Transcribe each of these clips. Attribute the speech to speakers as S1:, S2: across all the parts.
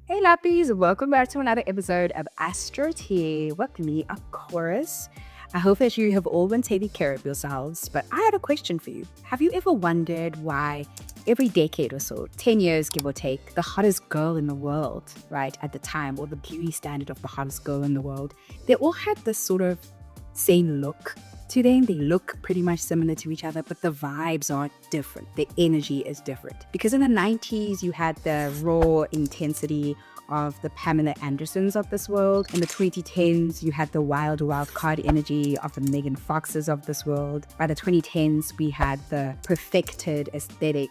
S1: Hey Lappies, welcome back to another episode of Astro Tea with me, Aquarius. I hope that you have all been taking care of yourselves, but I had a question for you. Have you ever wondered why every decade or so, 10 years give or take, the hottest girl in the world, right, at the time, or the beauty standard of the hottest girl in the world, they all had this sort of same look to them. They look pretty much similar to each other, but the vibes are different. The energy is different. Because in the 90s, you had the raw intensity of the Pamela Andersons of this world. In the 2010s, you had the wild card energy of the Megan Foxes of this world. By the 2010s, we had the perfected aesthetic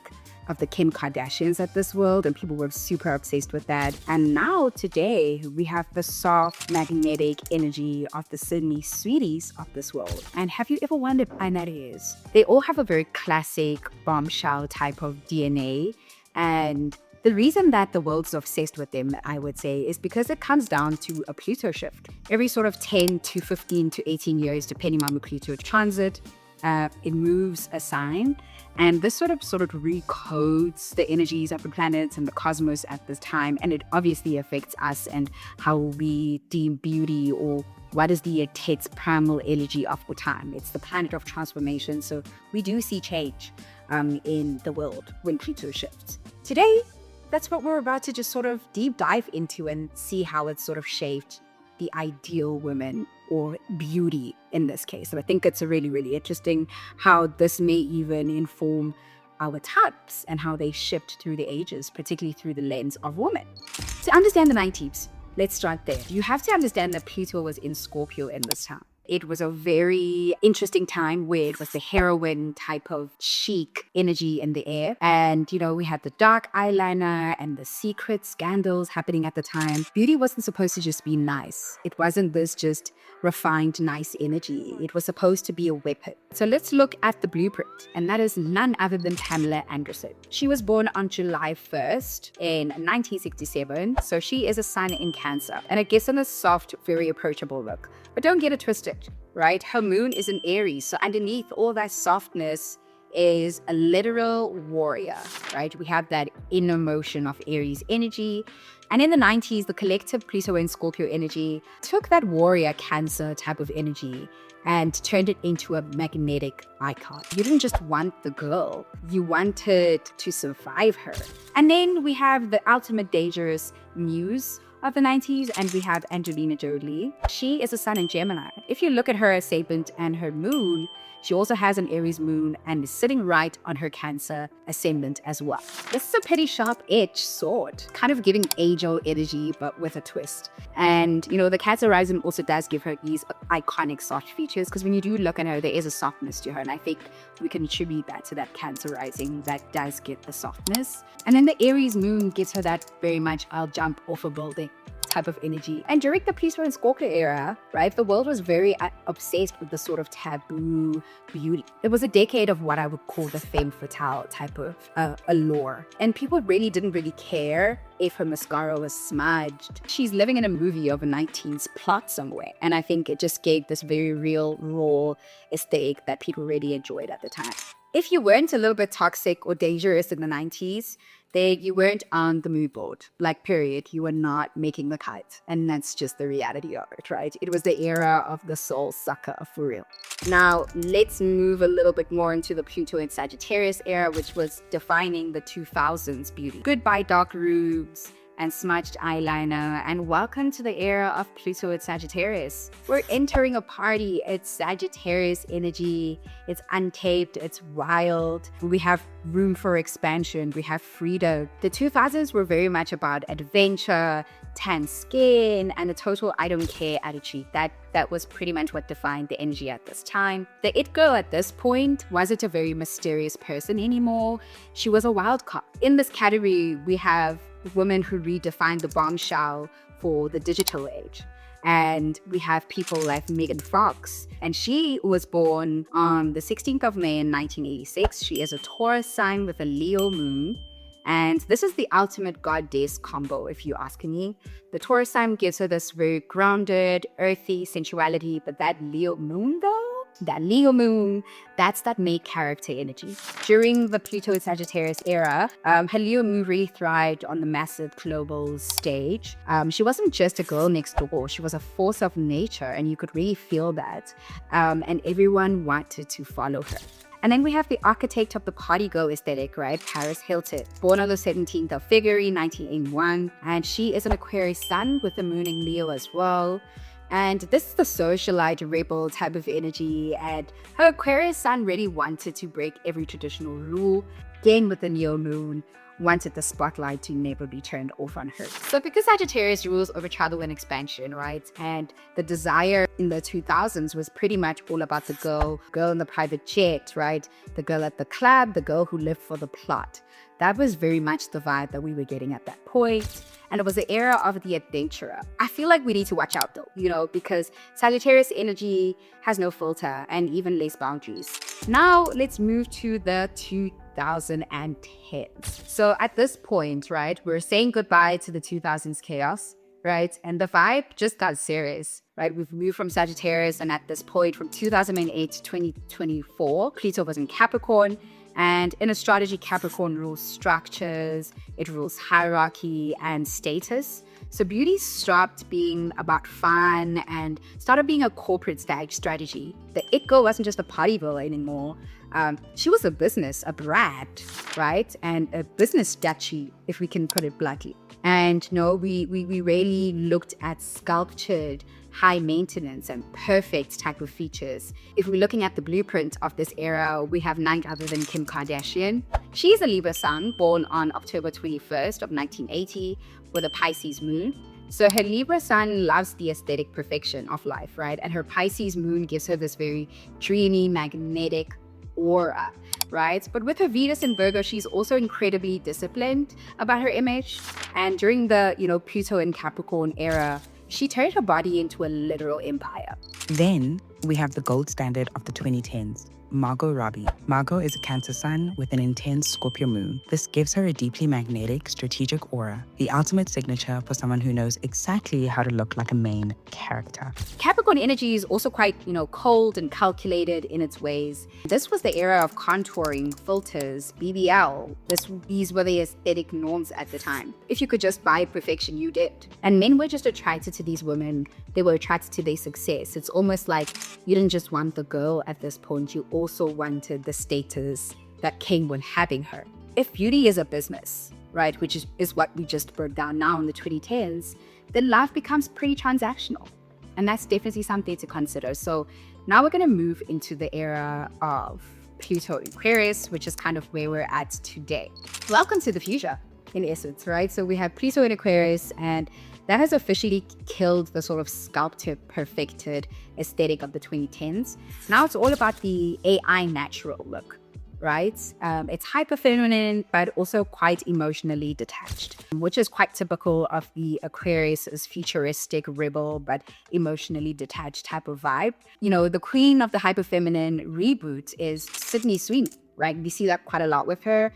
S1: of the Kim Kardashians at this world, and people were super obsessed with that. And now today we have the soft magnetic energy of the Sydney Sweeties of this world. And have you ever wondered why that is? They all have a very classic bombshell type of DNA, and the reason that the world's obsessed with them, I would say, is because it comes down to a Pluto shift. Every sort of 10 to 15 to 18 years, depending on the Pluto transit, it moves a sign, and this sort of recodes the energies of the planets and the cosmos at this time, and it obviously affects us and how we deem beauty, or what is the intense primal energy of the time. It's the planet of transformation, so we do see change in the world when Pluto shifts. Today, that's what we're about to just sort of deep dive into and see how it's sort of shaped the ideal woman, or beauty in this case. So I think it's really, really interesting how this may even inform our types and how they shift through the ages, particularly through the lens of women. To understand the 90s, let's start there. You have to understand that Pluto was in Scorpio in this time. It was a very interesting time where it was the heroine type of chic energy in the air. And, we had the dark eyeliner and the secret scandals happening at the time. Beauty wasn't supposed to just be nice. It wasn't this just refined, nice energy. It was supposed to be a weapon. So let's look at the blueprint. And that is none other than Pamela Anderson. She was born on July 1st in 1967. So she is a sun in Cancer. And it gives them a soft, very approachable look. But don't get it twisted, right? Her moon is in Aries. So underneath all that softness is a literal warrior, right? We have that inner motion of Aries energy. And in the 90s, the collective Pluto and Scorpio energy took that warrior Cancer type of energy and turned it into a magnetic icon. You didn't just want the girl, you wanted to survive her. And then we have the ultimate dangerous muse of the 90s, and we have Angelina Jolie. She is a sun in Gemini. If you look at her ascendant and her moon, she also has an Aries moon and is sitting right on her Cancer ascendant as well. This is a pretty sharp-edged sword, kind of giving angel energy, but with a twist. And, the Cancer rising also does give her these iconic soft features, because when you do look at her, there is a softness to her, and I think we can attribute that to that Cancer rising that does get the softness. And then the Aries moon gives her that very much I'll jump off a building type of energy. And during the Pluto and Scorpio era, right, the world was very obsessed with the sort of taboo beauty. It was a decade of what I would call the femme fatale type of allure. And people didn't really care if her mascara was smudged. She's living in a movie of a 19s plot somewhere. And I think it just gave this very real, raw aesthetic that people really enjoyed at the time. If you weren't a little bit toxic or dangerous in the 90s, then you weren't on the mood board. Period. You were not making the cut. And that's just the reality of it, right? It was the era of the soul sucker, for real. Now, let's move a little bit more into the Pluto and Sagittarius era, which was defining the 2000s beauty. Goodbye dark rubes and smudged eyeliner, and welcome to the era of Pluto and Sagittarius. We're entering a party. It's Sagittarius energy. It's untaped. It's wild. We have room for expansion. We have freedom. The 2000s were very much about adventure, tan skin, and a total I don't care attitude. That was pretty much what defined the energy at this time. The it girl at this point wasn't a very mysterious person anymore. She was a wild card. In this category, we have women who redefined the bombshell for the digital age. And we have people like Megan Fox, and she was born on the 16th of May in 1986. She is a Taurus sign with a Leo moon. And this is the ultimate goddess combo, if you ask me. The Taurus sign gives her this very grounded, earthy sensuality, but that Leo moon, though, That Leo moon, that's that main character energy. During the Pluto Sagittarius era, her Leo moon really thrived on the massive global stage. She wasn't just a girl next door, she was a force of nature, and you could really feel that. And everyone wanted to follow her. And then we have the architect of the party girl aesthetic, right? Paris Hilton, born on the 17th of February, 1981. And she is an Aquarius sun with the moon in Leo as well. And this is the socialite rebel type of energy. And her Aquarius sun really wanted to break every traditional rule. Again, with the Leo moon, wanted the spotlight to never be turned off on her. So because Sagittarius rules over travel and expansion, right? And the desire in the 2000s was pretty much all about the girl in the private jet, right? The girl at the club, the girl who lived for the plot. That was very much the vibe that we were getting at that point. And it was the era of the adventurer. I feel like we need to watch out though, because Sagittarius energy has no filter and even less boundaries. Now let's move to the 2010s. So at this point, right, we're saying goodbye to the 2000s chaos, right? And the vibe just got serious, right? We've moved from Sagittarius, and at this point, from 2008 to 2024, Pluto was in Capricorn. And in astrology, Capricorn rules structures, it rules hierarchy and status. So beauty stopped being about fun and started being a corporate strategy. The it girl wasn't just a party girl anymore. She was a business, a brand, right? And a business statue, if we can put it bluntly. And we really looked at sculptured, high maintenance and perfect type of features. If we're looking at the blueprint of this era, we have none other than Kim Kardashian. She's a Libra sun, born on October 21st of 1980 with a Pisces moon. So her Libra sun loves the aesthetic perfection of life, right? And her Pisces moon gives her this very dreamy, magnetic aura, right? But with her Venus in Virgo, she's also incredibly disciplined about her image. And during the, Pluto and Capricorn era, she turned her body into a literal empire.
S2: Then we have the gold standard of the 2010s, Margot Robbie. Margot is a Cancer sun with an intense Scorpio moon. This gives her a deeply magnetic, strategic aura, the ultimate signature for someone who knows exactly how to look like a main character.
S1: Capricorn energy is also quite, cold and calculated in its ways. This was the era of contouring, filters, BBL. These were the aesthetic norms at the time. If you could just buy perfection, you did. And men were just attracted to these women. They were attracted to their success. It's almost like you didn't just want the girl at this point, you also wanted the status that came with having her. If beauty is a business, right, which is what we just broke down now in the 2010s, then life becomes pretty transactional. And that's definitely something to consider. So now we're going to move into the era of Pluto in Aquarius, which is kind of where we're at today. Welcome to the future, in essence, right? So we have Pluto in Aquarius, and that has officially killed the sort of sculpted, perfected aesthetic of the 2010s. Now it's all about the AI natural look, right? It's hyper feminine, but also quite emotionally detached, which is quite typical of the Aquarius's futuristic, rebel, but emotionally detached type of vibe. The queen of the hyper feminine reboot is Sweeney, right? We see that quite a lot with her.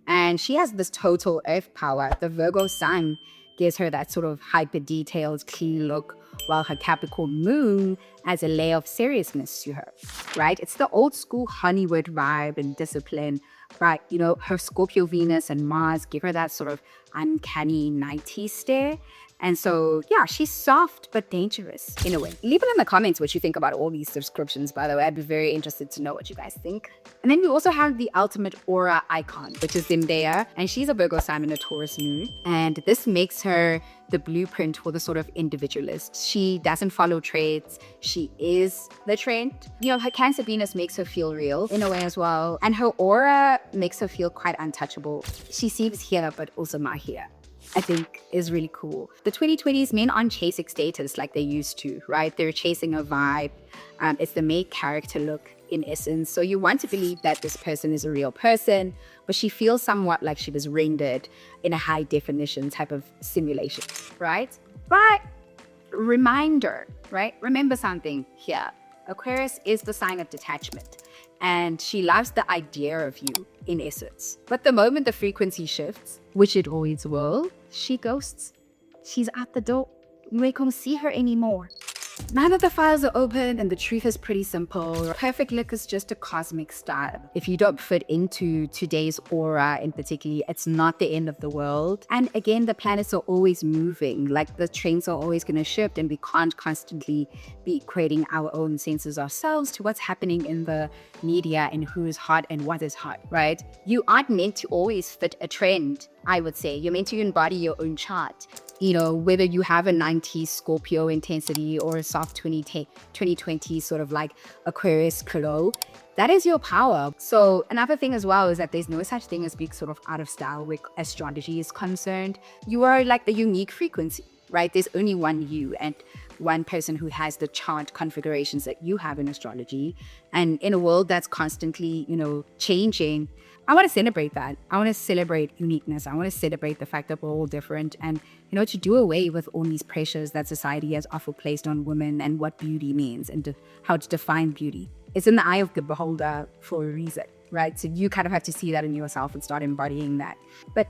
S1: And she has this total earth power. The Virgo sun gives her that sort of hyper detailed, clean look, while her Capricorn moon adds a layer of seriousness to her, right? It's the old school Hollywood vibe and discipline, right? Her Scorpio Venus and Mars give her that sort of uncanny 90s stare. And so, yeah, she's soft but dangerous in a way. Leave it in the comments what you think about all these descriptions, by the way. I'd be very interested to know what you guys think. And then we also have the ultimate aura icon, which is Zendaya. And she's a Virgo sun and a Taurus moon. And this makes her the blueprint for the sort of individualist. She doesn't follow trends. She is the trend. Her Cancer Venus makes her feel real in a way as well. And her aura makes her feel quite untouchable. She seems here, but also not here. I think is really cool. The 2020s, men aren't chasing status like they used to, right? They're chasing a vibe. It's the main character look in essence. So you want to believe that this person is a real person, but she feels somewhat like she was rendered in a high definition type of simulation, right? But reminder, right? Remember something here. Aquarius is the sign of detachment, and she loves the idea of you in essence. But the moment the frequency shifts, which it always will, she ghosts. She's out the door. We can't see her anymore. None of the files are open, and the truth is pretty simple. Perfect look is just a cosmic style. If you don't fit into today's aura in particular, it's not the end of the world. And again, the planets are always moving. Like, the trends are always going to shift, and we can't constantly be creating our own senses ourselves to what's happening in the media and who is hot and what is hot, right? You aren't meant to always fit a trend, I would say. You're meant to embody your own chart. You know, whether you have a 90s Scorpio intensity or a soft 2020 sort of like Aquarius glow, that is your power. So another thing as well is that there's no such thing as being sort of out of style where astrology is concerned. You are like the unique frequency, right? There's only one you and one person who has the chart configurations that you have in astrology. And in a world that's constantly, changing, I want to celebrate that. I want to celebrate uniqueness. I want to celebrate the fact that we're all different, and, to do away with all these pressures that society has often placed on women and what beauty means and how to define beauty. It's in the eye of the beholder for a reason, right? So you kind of have to see that in yourself and start embodying that. But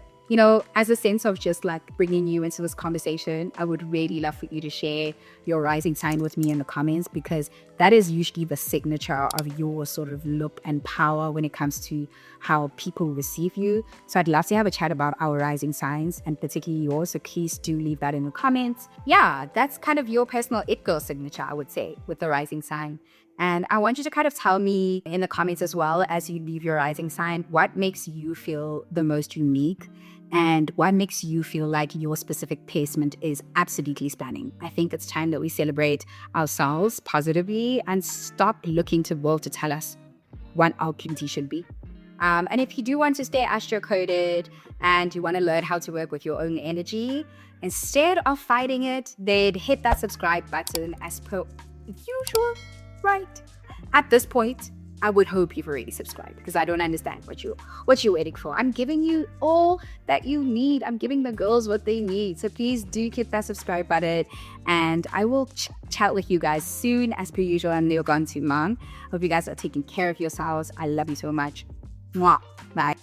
S1: as a sense of just like bringing you into this conversation, I would really love for you to share your rising sign with me in the comments, because that is usually the signature of your sort of look and power when it comes to how people receive you. So I'd love to have a chat about our rising signs, and particularly yours. So please do leave that in the comments. Yeah, that's kind of your personal it girl signature, I would say, with the rising sign. And I want you to kind of tell me in the comments as well, as you leave your rising sign, what makes you feel the most unique and what makes you feel like your specific placement is absolutely stunning. I think it's time that we celebrate ourselves positively and stop looking to the world to tell us what our beauty should be. And if you do want to stay astro-coded and you want to learn how to work with your own energy, instead of fighting it, then hit that subscribe button as per usual, right? At this point, I would hope you've already subscribed, because I don't understand what you're waiting for. I'm giving you all that you need. I'm giving the girls what they need. So please do hit that subscribe button, and I will chat with you guys soon as per usual. I'm Neil Gone Too Long. Hope you guys are taking care of yourselves. I love you so much. Mwah. Bye.